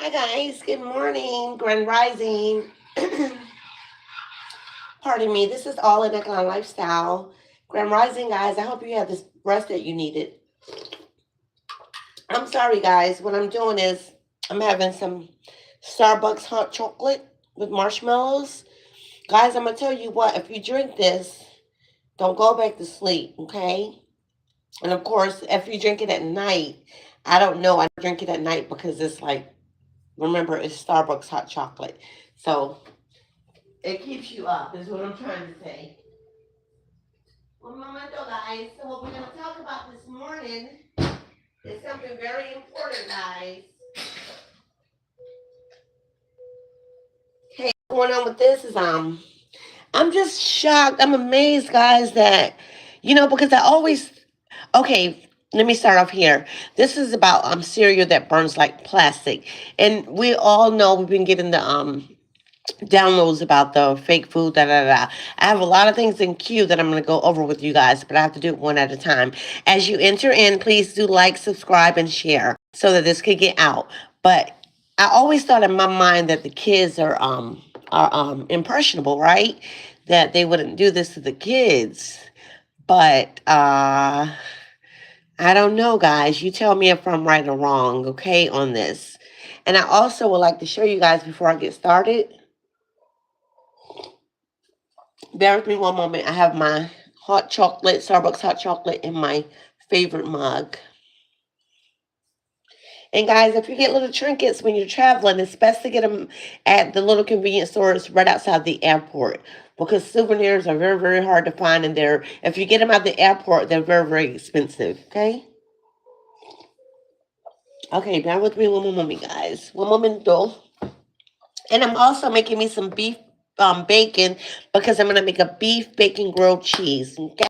Hi guys, good morning, Grand Rising. Pardon me, this is All in Echelon Lifestyle. Grand Rising, guys, I hope you had this rest that you needed. I'm sorry, guys, what I'm doing is I'm having some Starbucks hot chocolate with marshmallows. Guys, I'm going to tell you what, if you drink this, don't go back to sleep, okay? And of course, if you drink it at night, I don't know, I drink it at night because it's like, remember, it's Starbucks hot chocolate. So it keeps you up, is what I'm trying to say. One momento, guys. So, what we're going to talk about this morning is something very important, guys. Okay, what's going on with this is I'm just shocked. I'm amazed, guys, that because I always okay. Let me start off here. This is about cereal that burns like plastic, and we all know we've been getting the downloads about the fake food, da da da. I have a lot of things in queue that I'm going to go over with you guys, but I have to do it one at a time. As you enter in, please do like, subscribe, and share so that this could get out. But I always thought in my mind that the kids are impressionable, right? That they wouldn't do this to the kids. But I don't know, guys. You tell me if I'm right or wrong, okay, on this. And I also would like to show you guys before I get started. Bear with me one moment. I have my hot chocolate, Starbucks hot chocolate in my favorite mug. And guys, if you get little trinkets when you're traveling, it's best to get them at the little convenience stores right outside the airport because souvenirs are very, very hard to find. And if you get them at the airport, they're very, very expensive. Okay. Okay, bear with me one moment, guys. One moment, though. And I'm also making me some beef bacon because I'm going to make a beef bacon grilled cheese. Okay.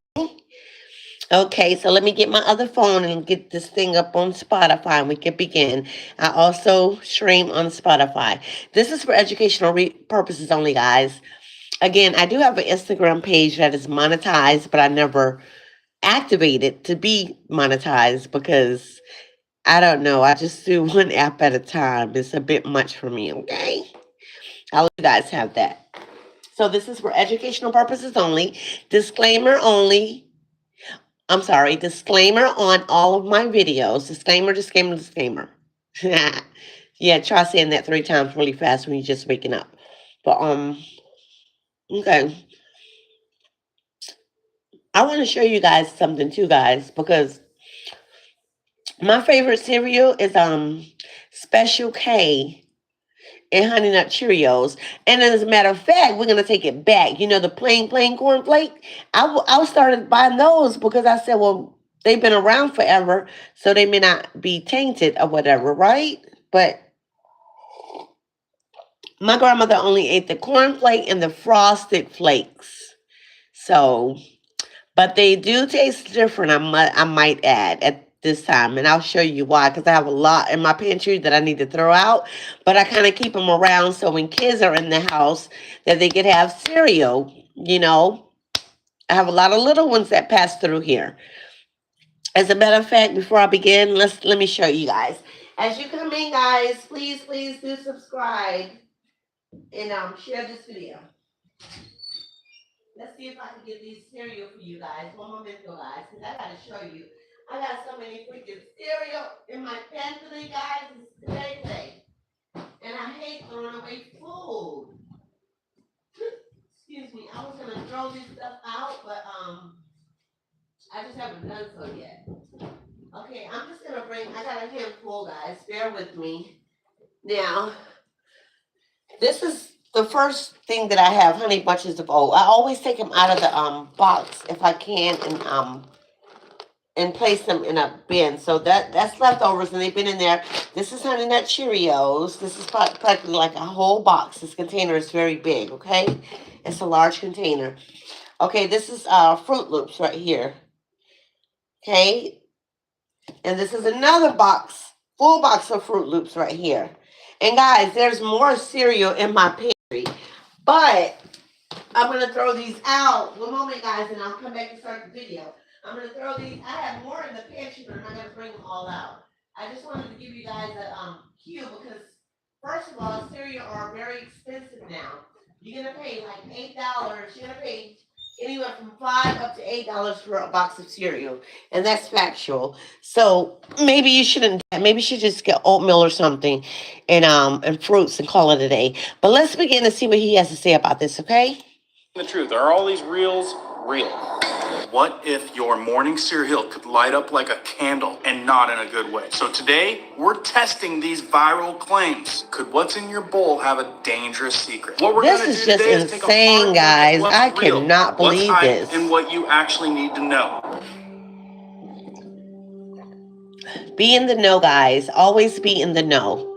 Okay, so let me get my other phone and get this thing up on Spotify and we can begin. I also stream on Spotify. This is for educational purposes only, guys. Again, I do have an Instagram page that is monetized, but I never activate it to be monetized because I don't know. I just do one app at a time. It's a bit much for me, okay? I'll let you guys have that. So this is for educational purposes only. Disclaimer only. I'm sorry, disclaimer on all of my videos. Disclaimer, disclaimer, disclaimer. Yeah, try saying that 3 times really fast when you're just waking up. But okay. I want to show you guys something too, guys, because my favorite cereal is Special K and Honey Nut Cheerios. And as a matter of fact, we're gonna take it back. You know, the plain corn flake. I started buying those because I said, well, they've been around forever, so they may not be tainted or whatever, right? But my grandmother only ate the corn flake and the frosted flakes. So, but they do taste different. I might add at this time, and I'll show you why. Because I have a lot in my pantry that I need to throw out, but I kind of keep them around so when kids are in the house, that they could have cereal. You know, I have a lot of little ones that pass through here. As a matter of fact, before I begin, let me show you guys. As you come in, guys, please do subscribe and share this video. Let's see if I can get these cereal for you guys. One moment, guys, because I gotta show you. I got so many freaking cereal in my pantry, guys. It's crazy. And I hate throwing away food. Excuse me. I was gonna throw this stuff out, but I just haven't done so yet. Okay, I'm just gonna I got a handful, guys. Bear with me. Now, this is the first thing that I have, honey bunches of oat. I always take them out of the box if I can and place them in a bin. So that's leftovers and they've been in there. This is Honey Nut Cheerios. This is practically like a whole box. This container is very big, okay? It's a large container. Okay, this is Fruit Loops right here. Okay? And this is another box, full box of Fruit Loops right here. And guys, there's more cereal in my pantry. But I'm going to throw these out. One moment, guys, and I'll come back and start the video. I'm going to throw these. I have more in the pantry, but I'm not going to bring them all out. I just wanted to give you guys a cue because you're gonna pay like $8. You're gonna pay anywhere from $5 up to $8 for a box of cereal, and that's factual. So maybe you shouldn't. Maybe you should just get oatmeal or something, and fruits and call it a day. But let's begin to see what he has to say about this. Okay. The truth, are all these reels real? What if your morning cereal could light up like a candle and not in a good way? So today, we're testing these viral claims. Could what's in your bowl have a dangerous secret? What we're This going to is do just today is take a hard insane, look guys. at what's I real, cannot what's believe hype, this. and what you actually need to know. Be in the know, guys. Always be in the know.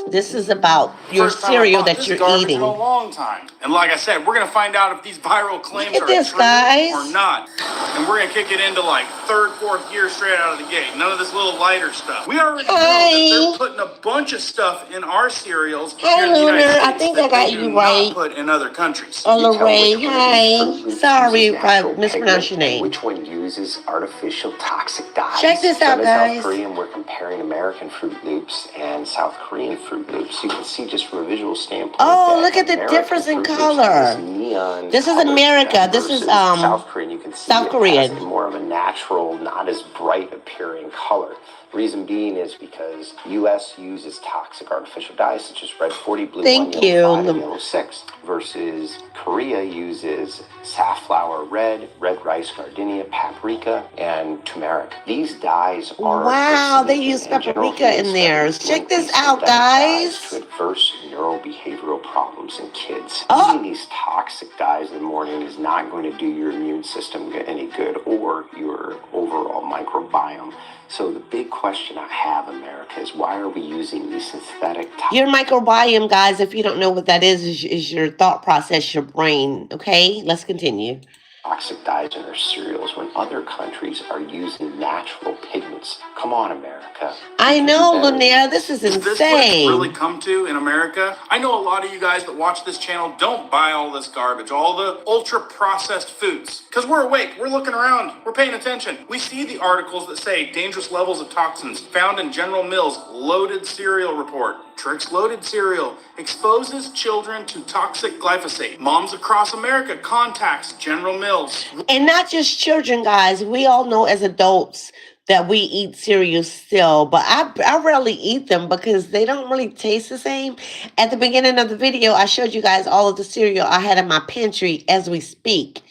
This is about your First time I cereal bought that this you're garbage eating. in a long time. And like I said, we're going to find out if these viral claims Look at are this, true guys. or not. And we're going to kick it into like third, fourth gear straight out of the gate. None of this little lighter stuff. We already know that they're putting a bunch of stuff in our cereals here in the United States I think I that got they do you not right. put in other countries. Oh, You tell Lorraine, which one of these Fruit hi. Loops Sorry uses if I natural mispronounced your pigment and name. which one uses artificial toxic dyes. Check this So out, in guys. South Korean, we're comparing American Fruit Loops and South Korean Fruit Loops. You can see just from a visual standpoint. Oh, that look at the American difference in Fruit Loops have color. this neon This is color to America. them This is versus South Korean. You can see South it Korean. has a more of a natural, not as bright appearing color. Reason being is because U.S. uses toxic artificial dyes such as red 40, blue 1, Thank yellow 5, you. and yellow 6, versus Korea uses safflower red, red rice gardenia, paprika, and turmeric. These dyes are Wow, they acidic, use and general paprika human in theirs. studies Check link this these out, synthetic dyes guys. to adverse neurobehavioral problems in kids. Oh. Eating these toxic dyes in the morning is not going to do your immune system any good or your overall microbiome. So the big question I have, America, is why are we using these synthetic Your microbiome, guys, if you don't know what that is your thought process, your brain. Okay, let's continue. toxic dyes in our cereals when other countries are using natural pigments? Come on, America. I You can know, do better. Linnea, this is Is this what it's really insane. come to in America? I know a lot of you guys that watch this channel don't buy all this garbage, all the ultra processed foods. Because we're awake, we're looking around, we're paying attention. We see the articles that say dangerous levels of toxins found in General Mills loaded cereal report. Trix loaded cereal exposes children to toxic glyphosate. Moms across America contacts General Mills. And not just children, guys. We all know as adults that we eat cereal still, but I rarely eat them because they don't really taste the same. At the beginning of the video, I showed you guys all of the cereal I had in my pantry as we speak.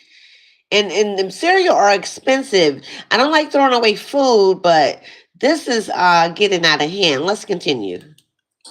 And the cereal are expensive. I don't like throwing away food, but this is getting out of hand. Let's continue.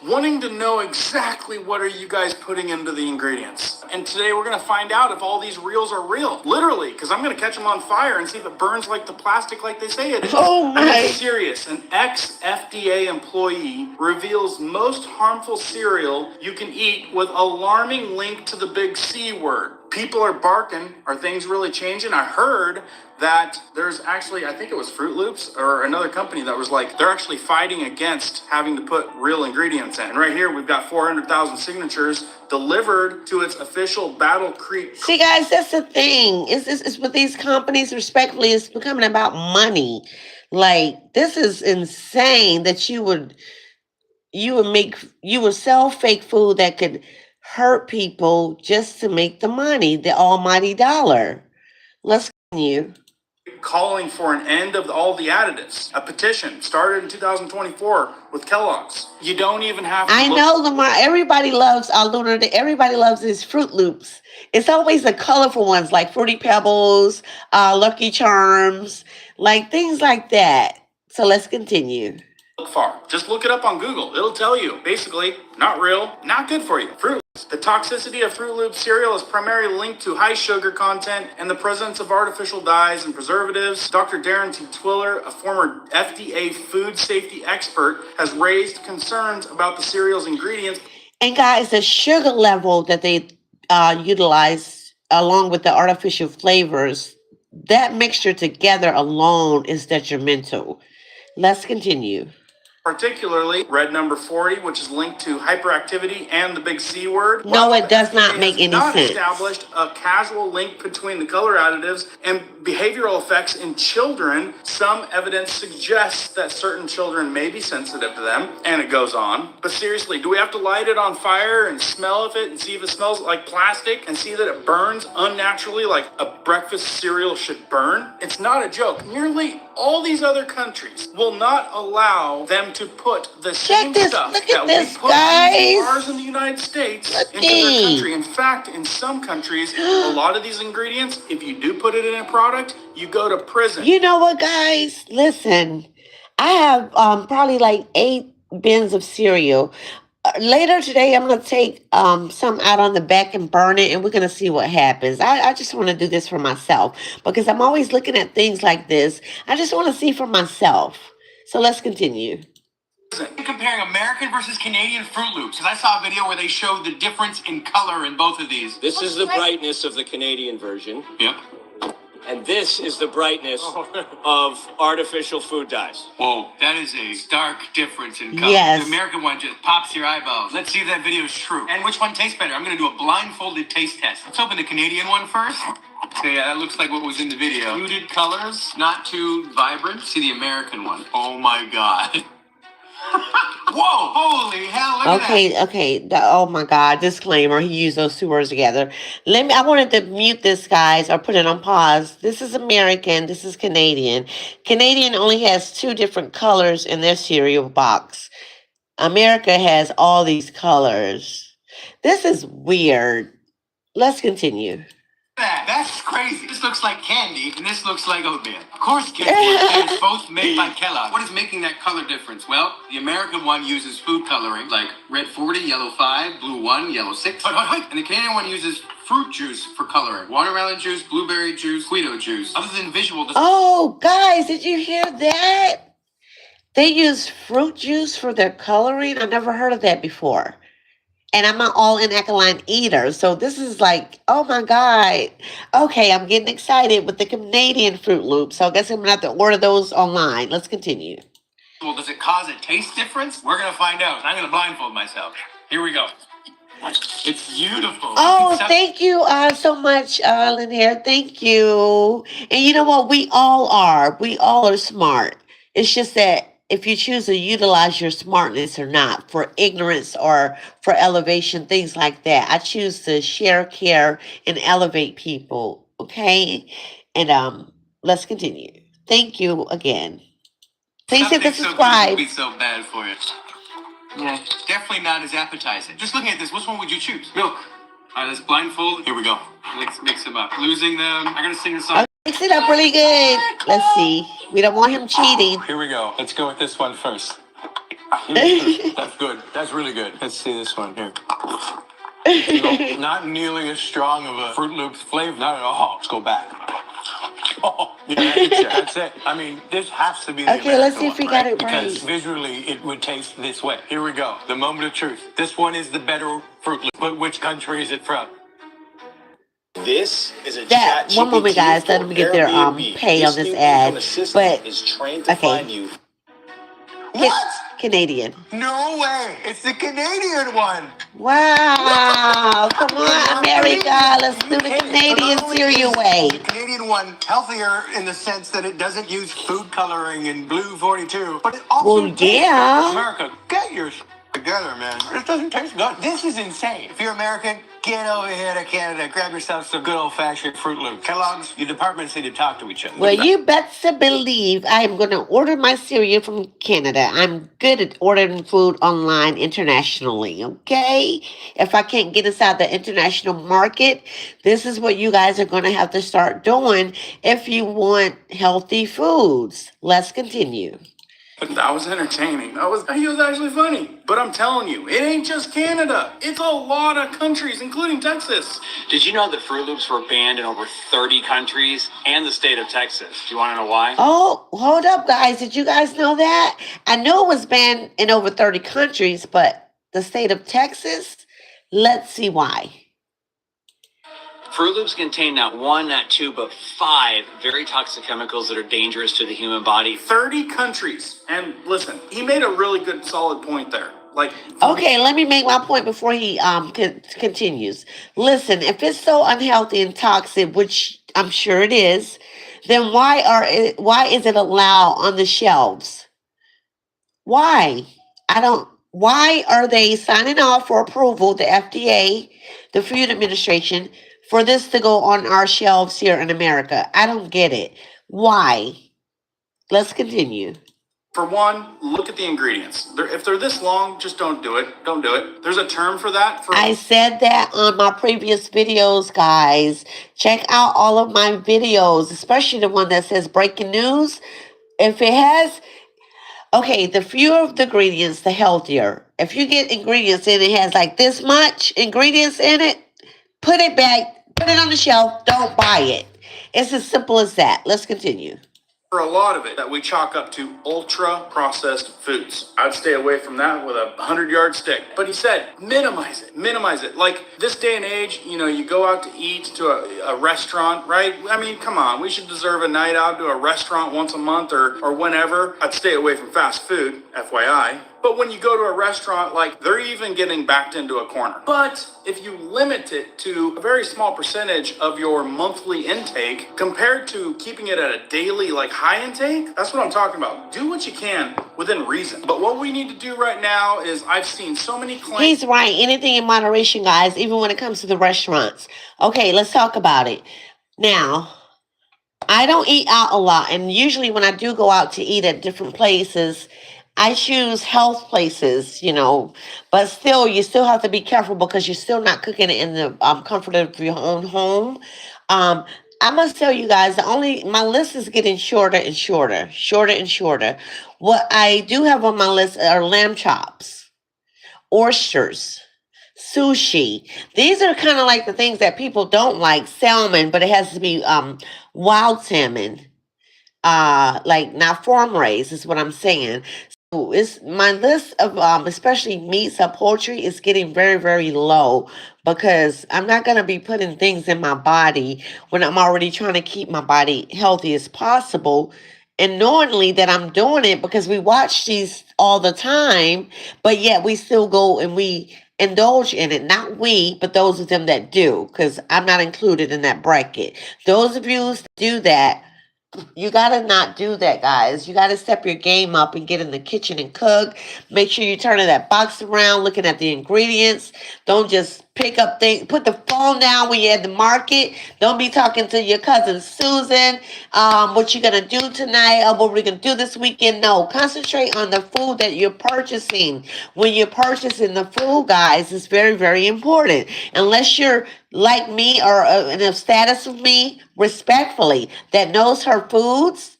Wanting to know exactly what are you guys putting into the ingredients. And today we're going to find out if all these reels are real. Literally, because I'm going to catch them on fire and see if it burns like the plastic like they say it is. Oh I'm my. being serious. An ex-FDA employee reveals most harmful cereal you can eat with alarming link to the big C word. People are barking. Are things really changing? I heard that there's actually, I think it was Fruit Loops or another company that was like, they're actually fighting against having to put real ingredients in. And right here, we've got 400,000 signatures delivered to its official Battle Creek. See, guys, that's the thing. It's with these companies, respectfully, it's becoming about money. Like, this is insane that you would sell fake food that could hurt people just to make the money, the almighty dollar. Let's continue. Calling for an end of all the additives. A petition started in 2024 with Kellogg's. You don't even have to I know, Lamar. Everybody loves Luna. Everybody loves these Fruit Loops. It's always the colorful ones like Fruity Pebbles, Lucky Charms, like things like that. So let's continue. Look far. Just look it up on Google. It'll tell you. Basically, not real, not good for you. Fruit Loops. The toxicity of Fruit Loops cereal is primarily linked to high sugar content and the presence of artificial dyes and preservatives. Dr. Darren T. Twiller, a former FDA food safety expert, has raised concerns about the cereal's ingredients. And guys, the sugar level that they utilize along with the artificial flavors, that mixture together alone is detrimental. Let's continue. particularly red number 40, which is linked to hyperactivity and the big C word. No, While it does not FDA make has any not sense. established a causal link between the color additives and behavioral effects in children, some evidence suggests that certain children may be sensitive to them, and it goes on. But seriously, do we have to light it on fire and smell of it and see if it smells like plastic and see that it burns unnaturally like a breakfast cereal should burn? It's not a joke. Nearly all these other countries will not allow them to put the same this. stuff Look at that this, we put guys. in ours in the United States Look into their me. country. In fact, in some countries, a lot of these ingredients, if you do put it in a product, you go to prison. You know what, guys? Listen, I have probably like 8 bins of cereal. Later today, I'm gonna take some out on the back and burn it, and we're gonna see what happens. I just want to do this for myself because I'm always looking at things like this. I just want to see for myself. So let's continue. Comparing American versus Canadian Fruit Loops, because I saw a video where they showed the difference in color in both of these. This is the brightness of the Canadian version, Yep. and this is the brightness of artificial food dyes. Whoa, that is a stark difference in color. Yes. The American one just pops your eyeballs. Let's see if that video is true. And which one tastes better? I'm going to do a blindfolded taste test. Let's open the Canadian one first. So yeah, that looks like what was in the video. Muted colors, not too vibrant. See the American one. Oh my God. Whoa, holy hell, look at that. Okay. Oh my God! Disclaimer: he used those 2 words together. I wanted to mute this, guys, or put it on pause. This is American. This is Canadian. Canadian only has 2 different colors in their cereal box. America has all these colors. This is weird. Let's continue. That's crazy. This looks like candy, and this looks like oatmeal. Of course, candy is both made by Kellogg. What is making that color difference? Well, the American one uses food coloring, like red 40, yellow 5, blue 1, yellow 6. And the Canadian one uses fruit juice for coloring. Watermelon juice, blueberry juice, Guido juice. Other than visual... Oh, guys, did you hear that? They use fruit juice for their coloring. I never heard of that before. And I'm an all-in alkaline eater. So this is like, oh my God. Okay, I'm getting excited with the Canadian Fruit Loops. So I guess I'm going to have to order those online. Let's continue. Well, does it cause a taste difference? We're going to find out. I'm going to blindfold myself. Here we go. It's beautiful. Oh, thank you so much, Lanier. Thank you. And you know what? We all are. We all are smart. It's just that if you choose to utilize your smartness or not for ignorance or for elevation, things like that. I choose to share, care, and elevate people. Okay? And let's continue. Thank you again. Please hit the Something so good subscribe. would be so bad for you. Yeah, definitely not as appetizing. Just looking at this, which one would you choose? Milk. All right, let's blindfold. Here we go. Let's mix them up. Losing them. I'm gonna sing a song. Mix it up really good. Let's see. We don't want him cheating. Here we go. Let's go with this one first. That's good. That's really good. Let's see this one here. Not nearly as strong of a Fruit Loops flavor. Not at all. Let's go back. Oh, yeah, that's it. I mean, this has to be the Okay, let's American see if we one, got it Because right. visually, it would taste this way. Here we go. The moment of truth. This one is the better Fruit Loop. But which country is it from? This is a That chat one moment, GPT guys. Let for them get their Airbnb. pay on this new ad. income assistant But is trained to okay. find you. What? Canadian. No way. It's the Canadian one. Wow. Come on, America. Let's do the Canadian cereal way. The Canadian one healthier in the sense that it doesn't use food coloring and blue 42, but it also Well, tastes yeah. good. America, get your together, man. This doesn't taste good. This is insane. If you're American, get over here to Canada. Grab yourself some good old-fashioned Fruit Loops. Kellogg's, your departments need to talk to each other. Well, you best believe I am going to order my cereal from Canada. I'm good at ordering food online internationally, okay? If I can't get inside the international market, this is what you guys are going to have to start doing if you want healthy foods. Let's continue. That was entertaining. He was actually funny. But I'm telling you, it ain't just Canada. It's a lot of countries, including Texas. Did you know that Fruit Loops were banned in over 30 countries and the state of Texas? Do you want to know why? Oh, hold up, guys. Did you guys know that? I knew it was banned in over 30 countries, but the state of Texas, let's see why. Fruit Loops contain not one, not two, but 5 very toxic chemicals that are dangerous to the human body. 30 countries. And listen, he made a really good, solid point there. Like, Okay, let me make my point before he continues. Listen, if it's so unhealthy and toxic, which I'm sure it is, then why is it allowed on the shelves? Why? Why are they signing off for approval, the FDA, the Food Administration, for this to go on our shelves here in America? I don't get it. Why? Let's continue. for one, look at the ingredients. If they're this long, just don't do it. Don't do it. There's a term for that. I said that on my previous videos, guys. Check out all of my videos, especially the one that says breaking news. If it has, okay, the fewer the ingredients, the healthier. If you get ingredients and it has like this much ingredients in it, put it back, put it on the shelf, don't buy it. It's as simple as that. Let's continue. For a lot of it that we chalk up to ultra processed foods. I'd stay away from that with a 100-yard stick. But he said, minimize it, minimize it. Like this day and age, you go out to eat to a restaurant, right? I mean, come on, we should deserve a night out to a restaurant once a month or whenever. I'd stay away from fast food, FYI. But when you go to a restaurant, like they're even getting backed into a corner. But if you limit it to a very small percentage of your monthly intake compared to keeping it at a daily, like high intake, that's what I'm talking about. Do what you can within reason. But what we need to do right now is I've seen so many claims. He's right. Anything in moderation, guys, even when it comes to the restaurants. Okay, let's talk about it. Now, I don't eat out a lot. And usually when I do go out to eat at different places, I choose health places, but still, you still have to be careful because you're still not cooking it in the comfort of your own home. I must tell you guys, my list is getting shorter and shorter, shorter and shorter. What I do have on my list are lamb chops, oysters, sushi. These are kind of like the things that people don't like, salmon, but it has to be wild salmon, like not farm raised is what I'm saying. It's my list of especially meats or poultry is getting very, very low because I'm not going to be putting things in my body when I'm already trying to keep my body healthy as possible, and knowingly that I'm doing it because we watch these all the time, but yet we still go and we indulge in it. Not we, but those of them that do, because I'm not included in that bracket. Those of you that do that, you gotta not do that, guys. You gotta step your game up and get in the kitchen and cook. Make sure you're turning that box around, looking at the ingredients. Don't just pick up things. Put the phone down when you're at the market. Don't be talking to your cousin Susan. What you gonna do tonight? What we're gonna do this weekend? No, concentrate on the food that you're purchasing. When you're purchasing the food, guys, it's very, very important. Unless you're like me or in a status of me, respectfully, that knows her foods.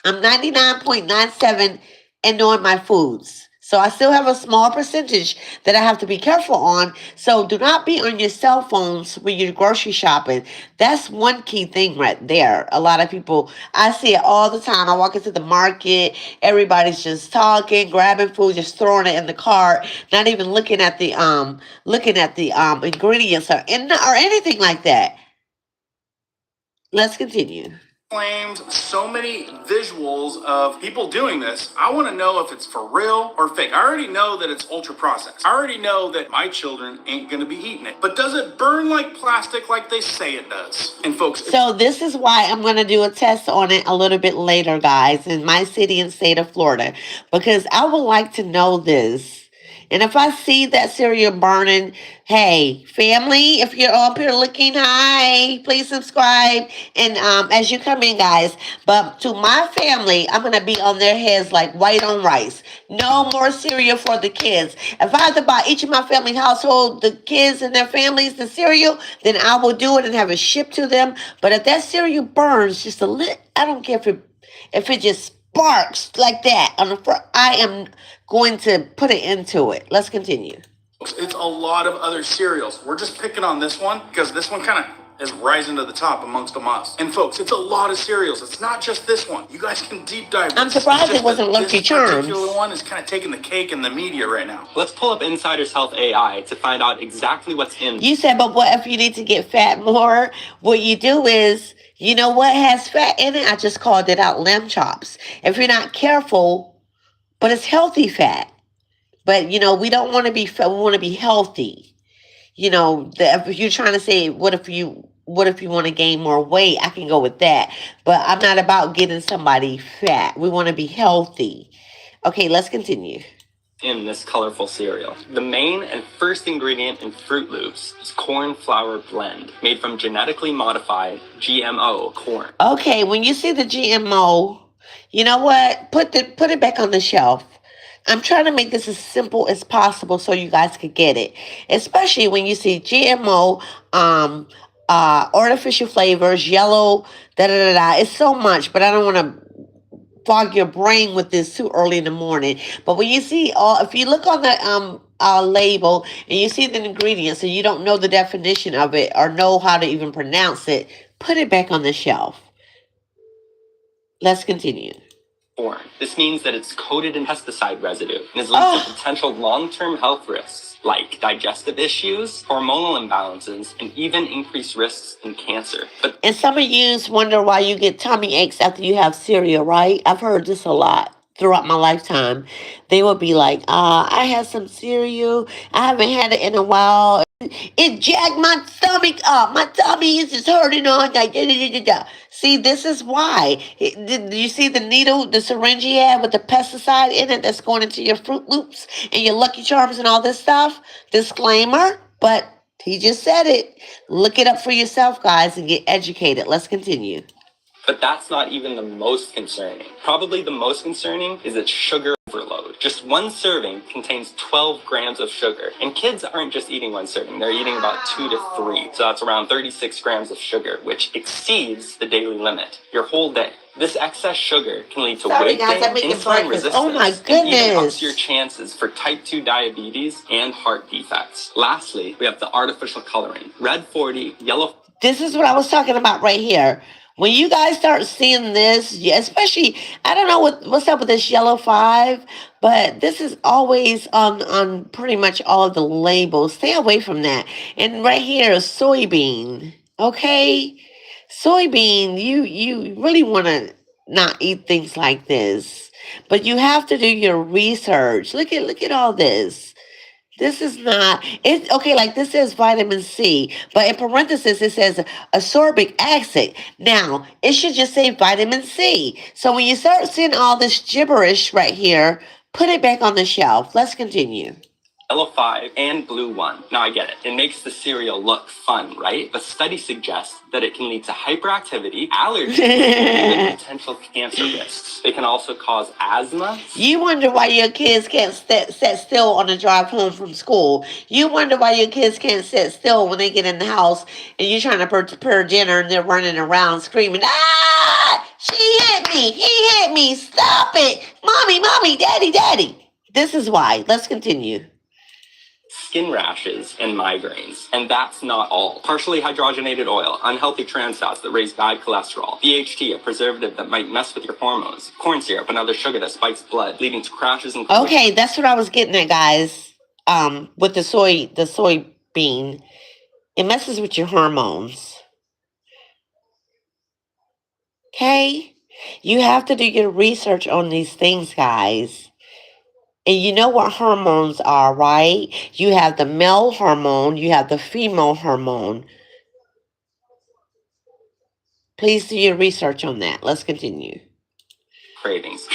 I'm 99.97 in knowing my foods. So I still have a small percentage that I have to be careful on. So do not be on your cell phones when you're grocery shopping. That's one key thing right there. A lot of people, I see it all the time. I walk into the market, everybody's just talking, grabbing food, just throwing it in the cart, not even looking at the ingredients or anything like that. Let's continue. Claimed so many visuals of people doing this. I want to know if it's for real or fake. I already know that it's ultra processed. I already know that my children ain't going to be eating it. But does it burn like plastic like they say it does? And folks, so this is why I'm going to do a test on it a little bit later, guys, in my city and state of Florida, because I would like to know this. And if I see that cereal burning, hey, family, if you're up here looking, hi, please subscribe. And as you come in, guys, but to my family, I'm going to be on their heads like white on rice. No more cereal for the kids. If I have to buy each of my family household, the kids and their families, the cereal, then I will do it and have it shipped to them. But if that cereal burns just a little, I don't care if it just sparks like that on the front, I am going to put it into it. Let's continue. it's a lot of other cereals. We're just picking on this one because this one kind of is rising to the top amongst them us. And folks, it's a lot of cereals. It's not just this one. You guys can deep dive. I'm surprised it wasn't Lucky Charms. This particular one is kind of taking the cake in the media right now. Let's pull up Insider's Health AI to find out exactly what's in. You said, but what if you need to get fat more? What you do is, you know what has fat in it? I just called it out, lamb chops. If you're not careful, but it's healthy fat. But, you know, we don't want to be fat. We want to be healthy. You know, if you're trying to say, what if you want to gain more weight? I can go with that. But I'm not about getting somebody fat. We want to be healthy. Okay, let's continue. In this colorful cereal. The main and first ingredient in Fruit Loops is corn flour blend, made from genetically modified GMO corn. Okay, when you see the GMO, you know what? Put it back on the shelf. I'm trying to make this as simple as possible so you guys could get it. Especially when you see GMO, artificial flavors, yellow, It's so much, but I don't want to fog your brain with this too early in the morning. But when you see if you look on the label and you see the ingredients and you don't know the definition of it or know how to even pronounce it, put it back on the shelf. Let's continue. Corn. This means that it's coated in pesticide residue and is linked to potential long-term health risks like digestive issues, hormonal imbalances, and even increased risks in cancer. And some of you wonder why you get tummy aches after you have cereal, right? I've heard this a lot throughout my lifetime. They will be like, I had some cereal. I haven't had it in a while. It jacked my stomach up. My tummy is just hurting on. See, this is why. Did you see the needle, the syringe he had with the pesticide in it that's going into your Fruit Loops and your Lucky Charms and all this stuff? Disclaimer, but he just said it. Look it up for yourself, guys, and get educated. Let's continue. But that's not even the most concerning. Probably the most concerning is its sugar overload. Just one serving contains 12 grams of sugar. And kids aren't just eating one serving, they're eating about 2 to 3. So that's around 36 grams of sugar, which exceeds the daily limit. Your whole day. This excess sugar can lead to weight gain, insulin resistance, oh my and even goodness, ups your chances for type 2 diabetes and heart defects. Lastly, we have the artificial coloring. Red 40, yellow... This is what I was talking about right here. When you guys start seeing this, especially, I don't know what's up with this yellow 5, but this is always on pretty much all of the labels. Stay away from that. And right here is soybean, okay? Soybean, you really want to not eat things like this. But you have to do your research. Look at all this. This is not, it's okay, like this says vitamin C, but in parentheses it says ascorbic acid. Now, it should just say vitamin C. So when you start seeing all this gibberish right here, put it back on the shelf. Let's continue. Yellow 5 and blue 1. Now I get it. It makes the cereal look fun, right? But studies suggest that it can lead to hyperactivity, allergies, and even potential cancer risks. It can also cause asthma. You wonder why your kids can't sit still on the drive home from school. You wonder why your kids can't sit still when they get in the house and you're trying to prepare dinner and they're running around screaming, ah, she hit me, he hit me, stop it, mommy, daddy. This is why. Let's continue. Skin rashes, and migraines. And that's not all. Partially hydrogenated oil, unhealthy trans fats that raise bad cholesterol, DHT, a preservative that might mess with your hormones, corn syrup, another sugar that spikes blood, leading to crashes and... Okay, that's what I was getting at, guys. With the soybean, it messes with your hormones. Okay? You have to do your research on these things, guys. And you know what hormones are, right? You have the male hormone, you have the female hormone. Please do your research on that. Let's continue. Cravings.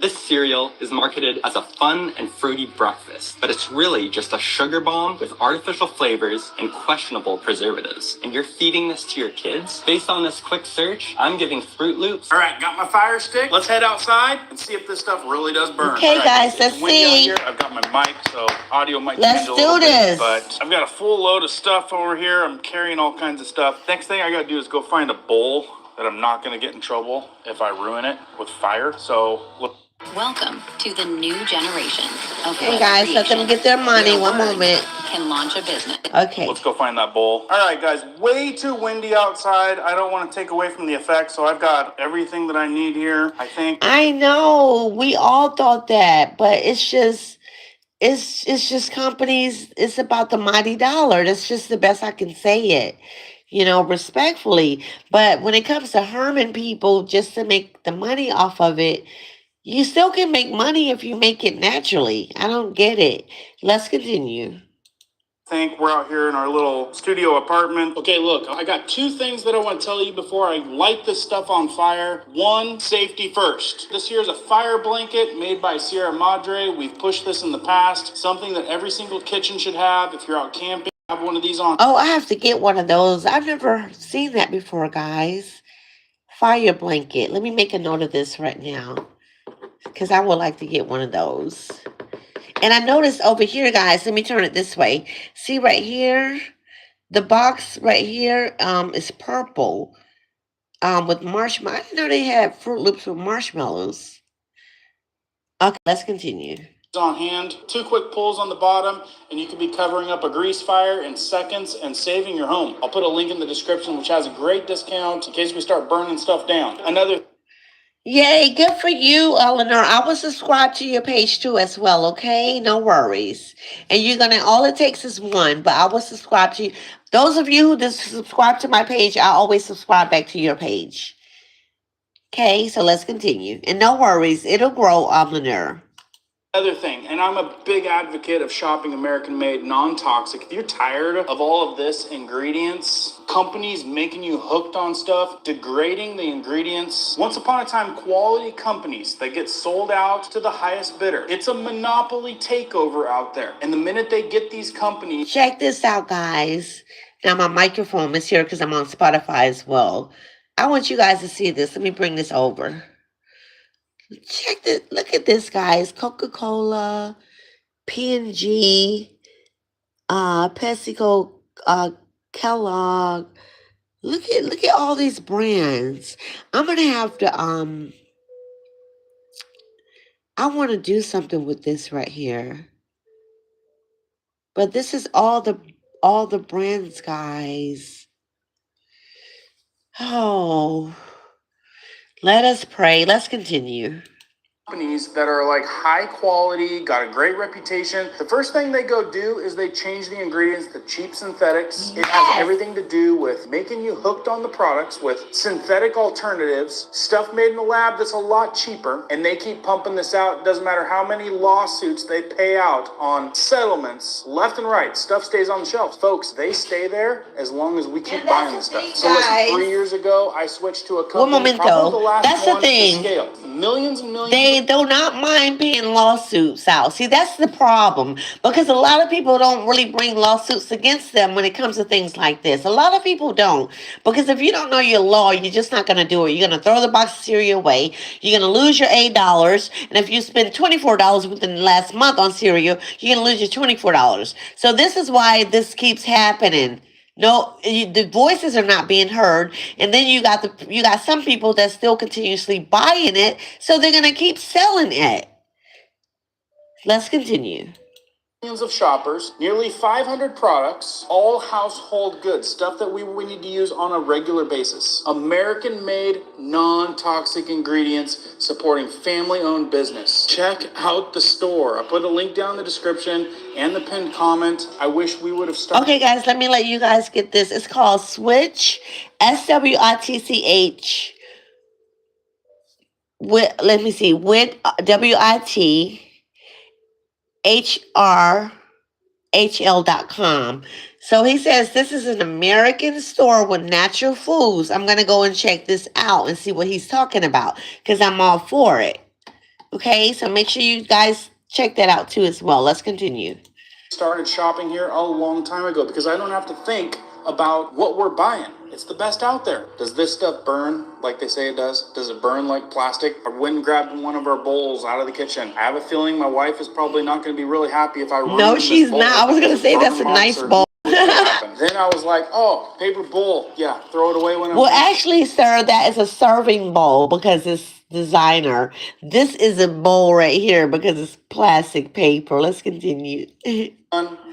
This cereal is marketed as a fun and fruity breakfast, but it's really just a sugar bomb with artificial flavors and questionable preservatives. And you're feeding this to your kids? Based on this quick search, I'm giving Fruit Loops... All right, got my fire stick. Let's head outside and see if this stuff really does burn. Okay, guys, let's see. Here. I've got my mic, so audio might Let's change a little do this. bit, but I've got a full load of stuff over here. I'm carrying all kinds of stuff. Next thing I got to do is go find a bowl that I'm not going to get in trouble if I ruin it with fire. So look. Welcome to the new generation of Hey guys, let them get their money. One moment. can launch a business. Okay. Let's go find that bowl. All right, guys, way too windy outside. I don't want to take away from the effect, so I've got everything that I need here, I think. I know we all thought that, but it's just companies. It's about the mighty dollar. That's just the best I can say it, respectfully. But when it comes to harming people just to make the money off of it, you still can make money if you make it naturally. I don't get it. Let's continue. Think we're out here in our little studio apartment. Okay, look, I got two things that I want to tell you before I light this stuff on fire. One, safety first. This here is a fire blanket made by Sierra Madre. We've pushed this in the past. Something that every single kitchen should have. If you're out camping, have one of these on. Oh, I have to get one of those. I've never seen that before, guys. Fire blanket. Let me make a note of this right now, because I would like to get one of those. And I noticed over here, guys, let me turn it this way. See right here, the box right here is purple with marshmallow. I didn't know they had Fruit Loops with marshmallows. Okay, let's continue. On hand, 2 quick pulls on the bottom, and you could be covering up a grease fire in seconds and saving your home. I'll put a link in the description, which has a great discount in case we start burning stuff down. Yay, good for you, Eleanor. I will subscribe to your page too as well, okay? No worries. And all it takes is one, but I will subscribe to you. Those of you who just subscribe to my page, I always subscribe back to your page. Okay, so let's continue. And no worries, it'll grow, Eleanor. Other thing, and I'm a big advocate of shopping American-made, non-toxic. If you're tired of all of this ingredients, companies making you hooked on stuff, degrading the ingredients, once upon a time, quality companies that get sold out to the highest bidder. It's a monopoly takeover out there. And the minute they get these companies... Check this out, guys. Now, my microphone is here because I'm on Spotify as well. I want you guys to see this. Let me bring this over. Check this. Look at this, guys. Coca-Cola, P&G, PepsiCo, Kellogg. Look at all these brands. I'm gonna have to I want to do something with this right here. But this is all the brands, guys. Oh. Let us pray. Let's continue. Companies that are like high quality, got a great reputation. The first thing they go do is they change the ingredients to cheap synthetics. It has everything to do with making you hooked on the products with synthetic alternatives, stuff made in the lab that's a lot cheaper, and they keep pumping this out. It doesn't matter how many lawsuits they pay out on settlements, left and right. Stuff stays on the shelves. Folks, they stay there as long as we keep buying this stuff. So listen, 3 years ago, I switched to a company. One moment, though. That's the thing. Millions and millions. They do not mind paying lawsuits out. See, that's the problem. Because a lot of people don't really bring lawsuits against them when it comes to things like this. A lot of people don't. Because if you don't know your law, you're just not going to do it. You're going to throw the box of cereal away. You're going to lose your $8. And if you spend $24 within the last month on cereal, you're going to lose your $24. So this is why this keeps happening. No, the voices are not being heard, and then you got some people that still continuously buying it, so they're gonna keep selling it. Let's continue. Millions of shoppers, nearly 500 products, all household goods, stuff that we need to use on a regular basis. American-made, non-toxic ingredients supporting family-owned business. Check out the store. I put a link down in the description and the pinned comment. I wish we would have started. Okay, guys, let me let you guys get this. It's called Switch, SWITCH. Let me see, with WITHRHL.com. So he says this is an American store with natural foods. I'm going to go and check this out and see what he's talking about because I'm all for it. Okay, so make sure you guys check that out too as well. Let's continue. Started shopping here a long time ago because I don't have to think about what we're buying. It's the best out there. Does this stuff burn like they say it does? Does it burn like plastic? I went and grabbed one of our bowls out of the kitchen. I have a feeling my wife is probably not going to be really happy if I ruin No, this she's bowl. not. I was going to say that's a nice bowl. Then I was like, oh, paper bowl. Yeah, throw it away when I'm Well, actually, sir, that is a serving bowl because it's designer. This is a bowl right here because it's plastic paper. Let's continue.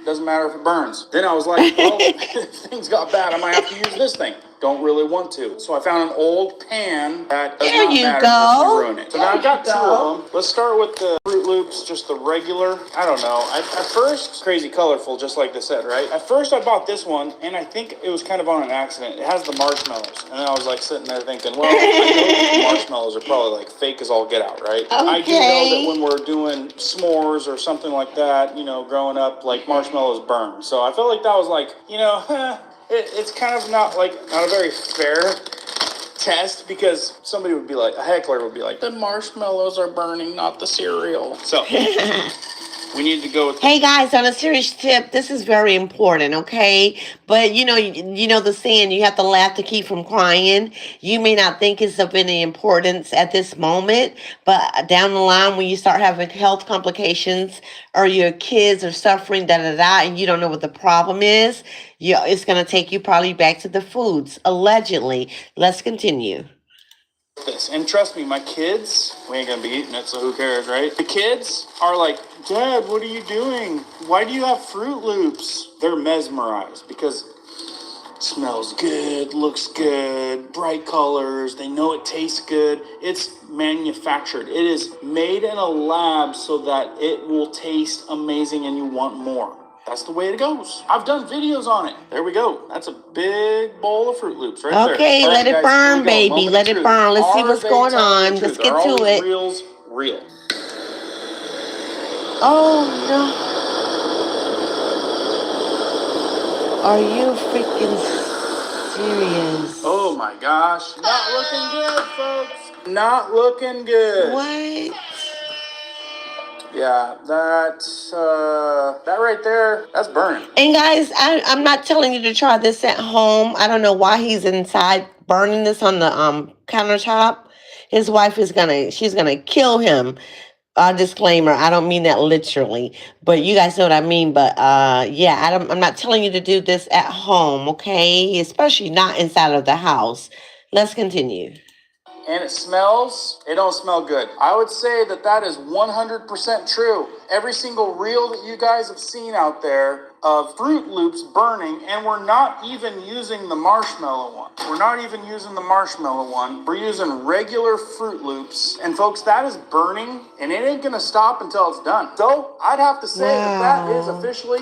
Doesn't matter if it burns. Then I was like, well, if things got bad, I might have to use this thing. Don't really want to. So I found an old pan that does There not you matter. go. Doesn't ruin it. So now I've got two of them. Let's start with the Fruit Loops, just the regular. I don't know. At first, crazy colorful, just like they said, right? At first I bought this one, and I think it was kind of on an accident. It has the marshmallows. And then I was like sitting there thinking, well, I know the marshmallows are probably like fake as all get out, right? I do know that when we're doing s'mores or something like that, you know, growing up, like marshmallows burn. So I felt like that was like, you know, it's kind of not a very fair test, because somebody would be like, a heckler would be like, the marshmallows are burning, not the cereal. So we need to go with Hey guys, on a serious tip, this is very important, okay? But you know the saying, you have to laugh to keep from crying. You may not think it's of any importance at this moment, but down the line when you start having health complications or your kids are suffering, and you don't know what the problem is, it's going to take you probably back to the foods, allegedly. Let's continue. this. And trust me, my kids, we ain't gonna be eating it, so who cares, right? The kids are like, Dad, what are you doing? Why do you have Fruit Loops? They're mesmerized because it smells good, looks good, bright colors. They know it tastes good. It's manufactured. It is made in a lab so that it will taste amazing and you want more. That's the way it goes. I've done videos on it. There we go. That's a big bowl of Fruit Loops right there. Okay, All right, let it guys, burn, here we go. baby. Moment Let of it truth. burn. Let's see Are what's they going telling on. the Let's truth? get Are all to these it. reels real? Oh no. Are you freaking serious? Oh my gosh. Not looking good, folks. Not looking good. What? Yeah, that right there, that's burning. And guys, I'm not telling you to try this at home. I don't know why he's inside burning this on the countertop. His wife she's gonna kill him. Disclaimer, I don't mean that literally, but you guys know what I mean. But yeah, I'm not telling you to do this at home, okay? Especially not inside of the house. Let's continue. And it don't smell good. I would say that is 100% true. Every single reel that you guys have seen out there of Fruit Loops burning, and we're not even using the marshmallow one. We're using regular Fruit Loops. And folks, that is burning, and it ain't gonna stop until it's done. So I'd have to say that is officially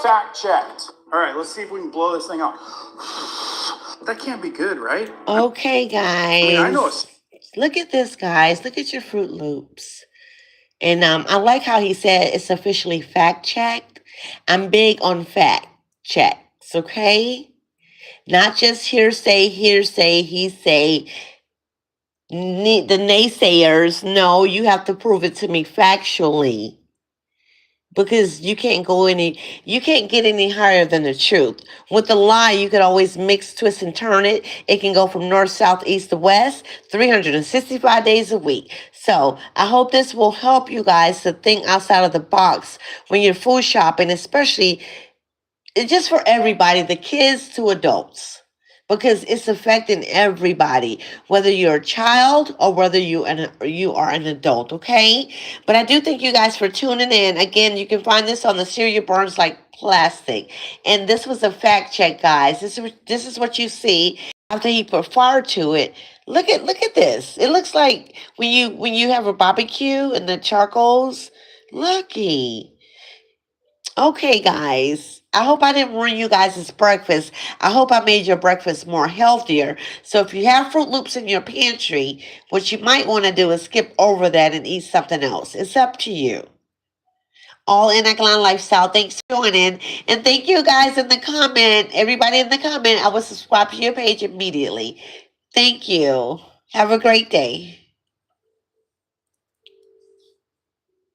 fact checked. All right, let's see if we can blow this thing out. That can't be good, right? Okay, guys. I mean, I know it's... Look at this, guys. Look at your Fruit Loops. And I like how he said it's officially fact checked. I'm big on fact checks, okay? Not just hearsay, he say. The naysayers, no, you have to prove it to me factually. Because you can't get any higher than the truth. With the lie, you could always mix, twist, and turn it. It can go from north, south, east to west, 365 days a week. So I hope this will help you guys to think outside of the box when you're food shopping, especially just for everybody, the kids to adults. Because it's affecting everybody, whether you're a child or whether you are an adult, okay? But I do thank you guys for tuning in. Again, you can find this on the Cereal Burns Like Plastic. And this was a fact check, guys. This is what you see after he put fire to it. Look at this. It looks like when you have a barbecue and the charcoals. Looky. Okay, guys. I hope I didn't ruin you guys' breakfast. I hope I made your breakfast more healthier. So if you have Fruit Loops in your pantry, what you might want to do is skip over that and eat something else. It's up to you. All in Echelon Lifestyle. Thanks for joining. And thank you guys in the comment. Everybody in the comment, I will subscribe to your page immediately. Thank you. Have a great day.